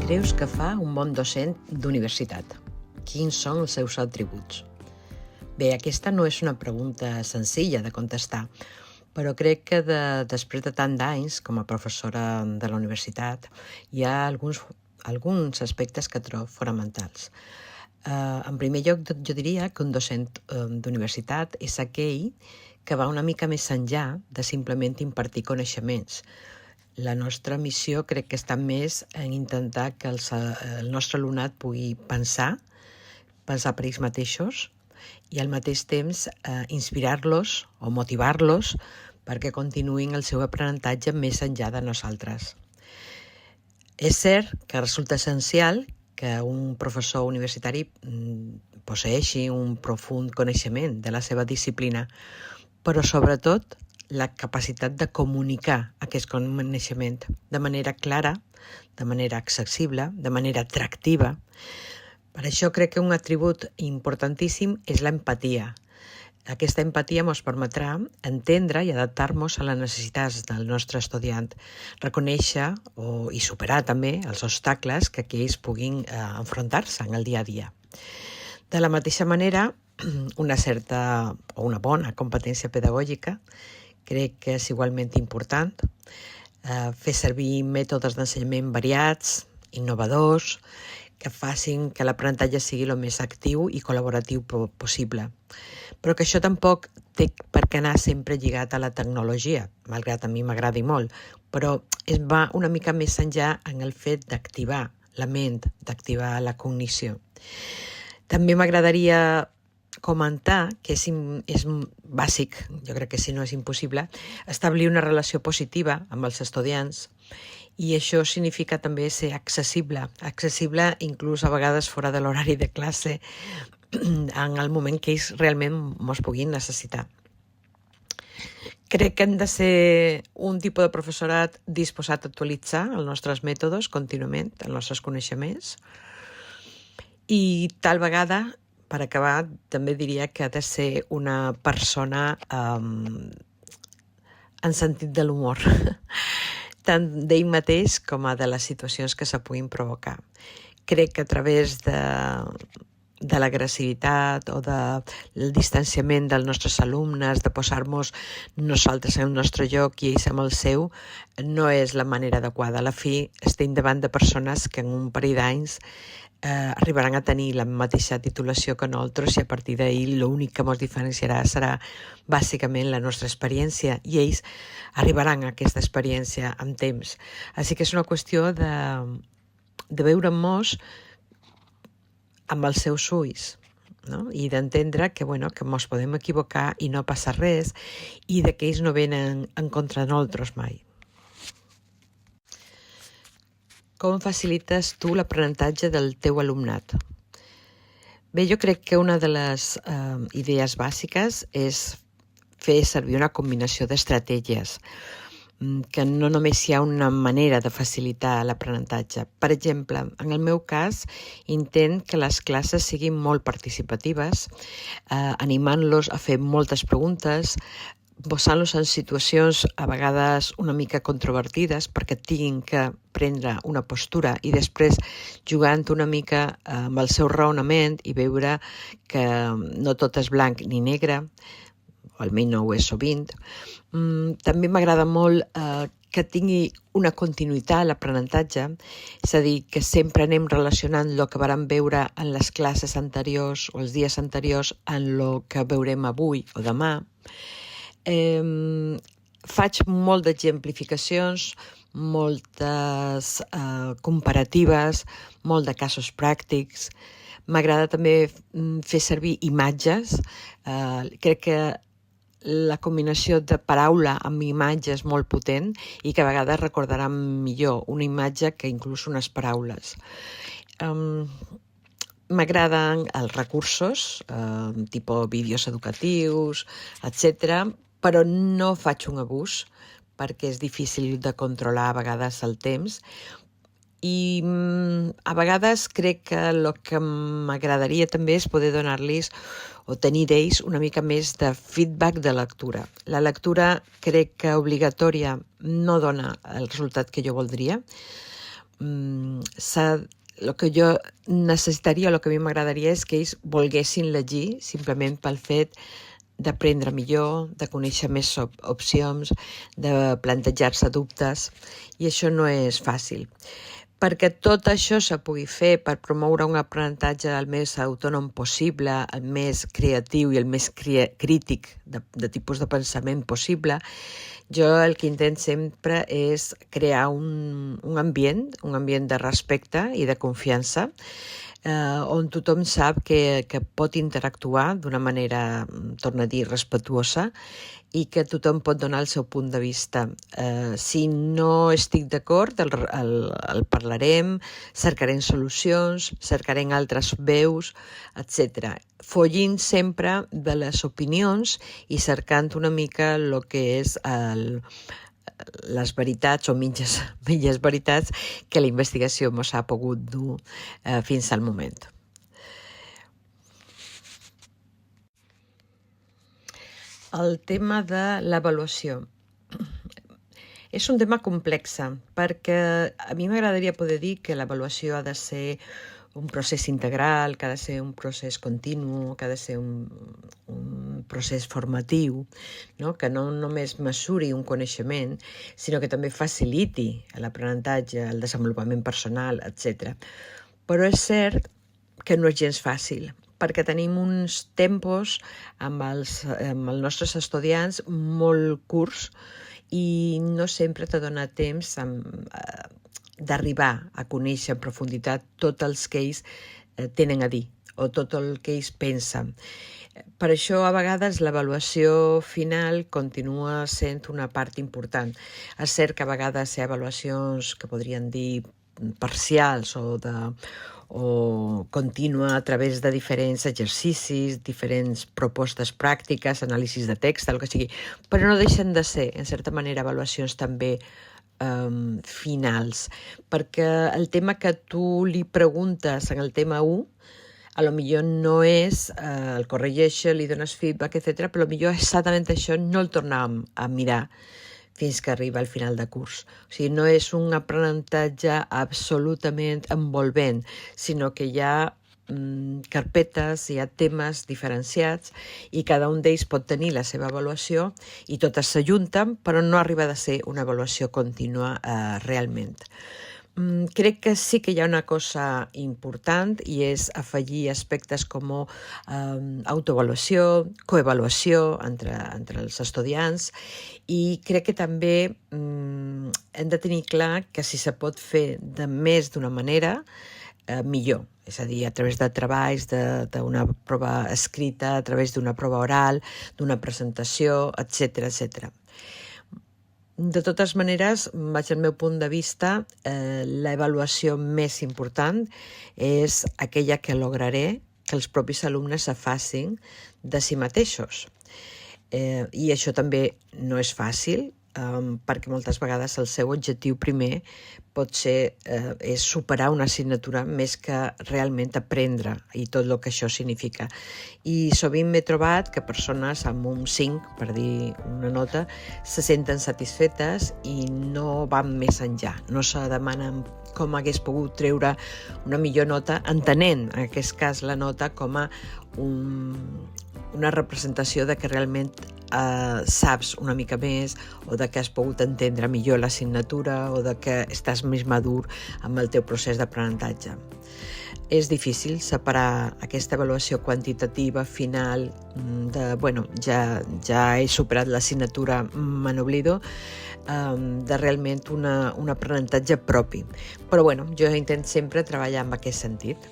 creus que fa un bon docent d'universitat? Quins són els seus atributs? Bé, aquesta no és una pregunta senzilla de contestar, però crec que després de tant d'anys com a professora de la universitat hi ha alguns aspectes que trobo fonamentals. En primer lloc, jo diria que un docent d'universitat és aquell que va una mica més enllà de simplement impartir coneixements. La nostra missió crec que està més en intentar que el nostre alumnat pugui pensar per ells mateixos i al mateix temps inspirar-los o motivar-los perquè continuïn el seu aprenentatge més enllà de nosaltres. És cert que resulta essencial que un professor universitari posseeixi un profund coneixement de la seva disciplina, però sobretot la capacitat de comunicar aquest coneixement de manera clara, de manera accessible, de manera atractiva. Per això crec que un atribut importantíssim és l'empatia. Aquesta empatia ens permetrà entendre i adaptar-nos a les necessitats del nostre estudiant, reconèixer i superar també els obstacles que ells puguin enfrontar-se en el dia a dia. De la mateixa manera, una certa o una bona competència pedagògica crec que és igualment important. Fer servir mètodes d'ensenyament variats, innovadors, que facin que l'aprenentatge sigui el més actiu i col·laboratiu possible. Però que això tampoc té per què anar sempre lligat a la tecnologia, malgrat a mi m'agradi molt, però es va una mica més enllà en el fet d'activar la ment, d'activar la cognició. També m'agradaria comentar que és bàsic, jo crec que si no és impossible, establir una relació positiva amb els estudiants, i això significa també ser accessible inclús a vegades fora de l'horari de classe, en el moment que ells realment ens puguin necessitar. Crec que hem de ser un tipus de professorat disposat a actualitzar els nostres mètodes contínuament, els nostres coneixements, i tal vegada, per acabar, també diria que ha de ser una persona en sentit de l'humor, tant d'ell mateix com de les situacions que se puguin provocar. Crec que a través de l'agressivitat o del distanciament dels nostres alumnes, de posar-nos nosaltres en el nostre lloc i ells en el seu, no és la manera adequada. A la fi estem davant de persones que en un parell d'anys arribaran a tenir la mateixa titulació que nosaltres i a partir d'ahir l'únic que ens diferenciarà serà bàsicament la nostra experiència i ells arribaran a aquesta experiència amb temps. Així que és una qüestió de veure-nos amb els seus ulls, no? I d'entendre que ens podem equivocar i no passa res i que ells no venen en contra de nosaltres mai. Com facilites tu l'aprenentatge del teu alumnat? Bé, jo crec que una de les idees bàsiques és fer servir una combinació d'estratègies, que no només hi ha una manera de facilitar l'aprenentatge. Per exemple, en el meu cas, intent que les classes siguin molt participatives, animant-los a fer moltes preguntes, posant-los en situacions a vegades una mica controvertides perquè tinguin que prendre una postura i després jugant una mica amb el seu raonament i veure que no tot és blanc ni negre, o almenys no ho és sovint. També m'agrada molt que tingui una continuïtat a l'aprenentatge, és a dir, que sempre anem relacionant el que vàrem veure en les classes anteriors o els dies anteriors en el que veurem avui o demà. Faig molt d'exemplificacions, moltes comparatives, molt de casos pràctics. M'agrada també fer servir imatges. Crec que la combinació de paraula amb imatge és molt potent i que a vegades recordaran millor una imatge que inclús unes paraules. M'agraden els recursos, tipus vídeos educatius, etc., però no faig un abús perquè és difícil de controlar a vegades el temps i a vegades crec que el que m'agradaria també és poder donar-los o tenir d'ells una mica més de feedback de lectura. La lectura crec que obligatòria no dona el resultat que jo voldria. el que jo necessitaria, el que a mi m'agradaria és que ells volguessin llegir simplement pel fet d'aprendre millor, de conèixer més opcions, de plantejar-se dubtes, i això no és fàcil. Perquè tot això se pugui fer per promoure un aprenentatge el més autònom possible, el més creatiu i el més crític de tipus de pensament possible, jo el que intent sempre és crear un ambient de respecte i de confiança, on tothom sap que pot interactuar d'una manera, torno a dir, respectuosa, i que tothom pot donar el seu punt de vista. Si no estic d'acord, el parlarem, cercarem solucions, cercarem altres veus, etc. Follint sempre de les opinions i cercant una mica el que és les veritats o mitges veritats que la investigació ens ha pogut dur fins al moment. El tema de l'avaluació és un tema complex perquè a mi m'agradaria poder dir que l'avaluació ha de ser un procés integral, que ha de ser un procés continu, que ha de ser un procés formatiu, no? Que no només mesuri un coneixement, sinó que també faciliti l'aprenentatge, el desenvolupament personal, etc. Però és cert que no és gens fàcil, perquè tenim uns tempos amb els nostres estudiants molt curts i no sempre te dona temps d'arribar a conèixer en profunditat tot els que ells tenen a dir o tot el que ells pensen. Per això, a vegades, l'avaluació final continua sent una part important. És cert que a vegades hi ha avaluacions que podrien dir parcials o contínua a través de diferents exercicis, diferents propostes pràctiques, anàlisis de text, el que sigui, però no deixen de ser, en certa manera, avaluacions també finals, perquè el tema que tu li preguntes en el tema 1 a lo millor no és el corregeixes, li dones feedback, etc., però millor exactament això no el tornàvem a mirar fins que arriba al final de curs. O sigui, no és un aprenentatge absolutament envolvent, sinó que hi ha carpetes, hi ha temes diferenciats i cada un d'ells pot tenir la seva avaluació i totes s'ajunten, però no arriba a ser una avaluació contínua realment. Crec que sí que hi ha una cosa important i és afegir aspectes com autoavaluació, coavaluació entre els estudiants, i crec que també hem de tenir clar que si se pot fer de més d'una manera, millor. És a dir, a través de treballs, d'una prova escrita, a través d'una prova oral, d'una presentació, etc. De totes maneres, vaig al meu punt de vista, l'avaluació més important és aquella que lograré que els propis alumnes se facin de si mateixos. I això també no és fàcil, perquè moltes vegades el seu objectiu primer pot ser és superar una assignatura més que realment aprendre i tot el que això significa. I sovint m'he trobat que persones amb un 5, per dir una nota, se senten satisfetes i no van més enllà, no se demanen com hagués pogut treure una millor nota, entenent en aquest cas la nota com a una representació de que realment saps una mica més o de que has pogut entendre millor l'assignatura o de que estàs més madur amb el teu procés d'aprenentatge. És difícil separar aquesta avaluació quantitativa final de, ja he superat l'assignatura, me n'oblido, de realment un aprenentatge propi. Però jo intento sempre treballar en aquest sentit.